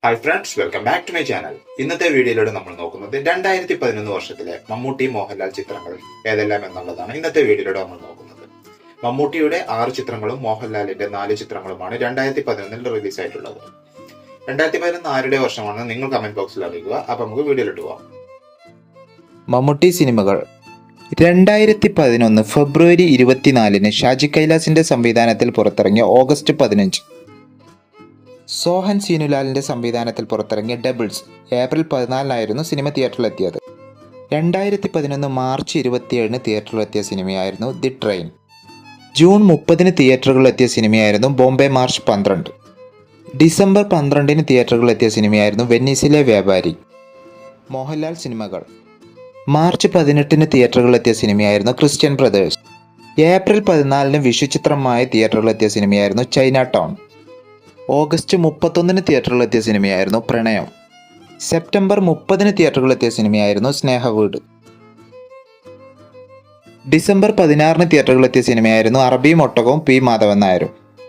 Hi friends, welcome back to my channel. ഇന്നത്തെ വീഡിയോയിലൂടെ നമ്മൾ നോക്കുന്നത് 2011 വർഷത്തിലെ മമ്മൂട്ടി മോഹൻലാൽ ചിത്രങ്ങൾ ഏതെല്ലാം എന്നുള്ളതാണ്. ഇന്നത്തെ വീഡിയോയിലൂടെ നമ്മൾ നോക്കുന്നത് മമ്മൂട്ടിയുടെ 6 ചിത്രങ്ങളും മോഹൻലാലിന്റെ 4 ചിത്രങ്ങളുമാണ് 2011 റിലീസ് ആയിട്ടുള്ളത്. 2011 ആരുടെ വർഷമാണെന്ന് നിങ്ങൾ കമന്റ് ബോക്സിൽ അറിയിക്കുക. അപ്പൊ നമുക്ക് വീഡിയോയിലോട്ട് പോവാം. മമ്മൂട്ടി സിനിമകൾ 2011 ഫെബ്രുവരി 24 ഷാജി കൈലാസിന്റെ സംവിധാനത്തിൽ പുറത്തിറങ്ങിയ ഓഗസ്റ്റ് 15, സോഹൻ സീനുലാലിന്റെ സംവിധാനത്തിൽ പുറത്തിറങ്ങിയ ഡബിൾസ് ഏപ്രിൽ 14 സിനിമ തിയേറ്ററിലെത്തിയത്. 2011 മാർച്ച് 27 തിയേറ്ററിലെത്തിയ സിനിമയായിരുന്നു ദി ട്രെയിൻ. ജൂൺ 30 തിയേറ്ററുകളിലെത്തിയ സിനിമയായിരുന്നു ബോംബെ മാർച്ച് 12. ഡിസംബർ 12 തിയേറ്ററുകളിലെത്തിയ സിനിമയായിരുന്നു വെന്നീസിലെ വ്യാപാരി. മോഹൻലാൽ സിനിമകൾ മാർച്ച് 18 തിയേറ്ററുകളിലെത്തിയ സിനിമയായിരുന്നു ക്രിസ്ത്യൻ ബ്രദേഴ്സ്. ഏപ്രിൽ 14 വിഷുചിത്രമായ തിയേറ്ററിലെത്തിയ സിനിമയായിരുന്നു ചൈന ടൗൺ. ഓഗസ്റ്റ് 31 തിയേറ്ററിലെത്തിയ സിനിമയായിരുന്നു പ്രണയം. സെപ്റ്റംബർ 30 തിയേറ്ററുകളിലെത്തിയ സിനിമയായിരുന്നു സ്നേഹവീട്. ഡിസംബർ 16 തിയേറ്ററുകളിലെത്തിയ സിനിമയായിരുന്നു അറബിയും ഒട്ടകവും പി മാധവൻ നായരും.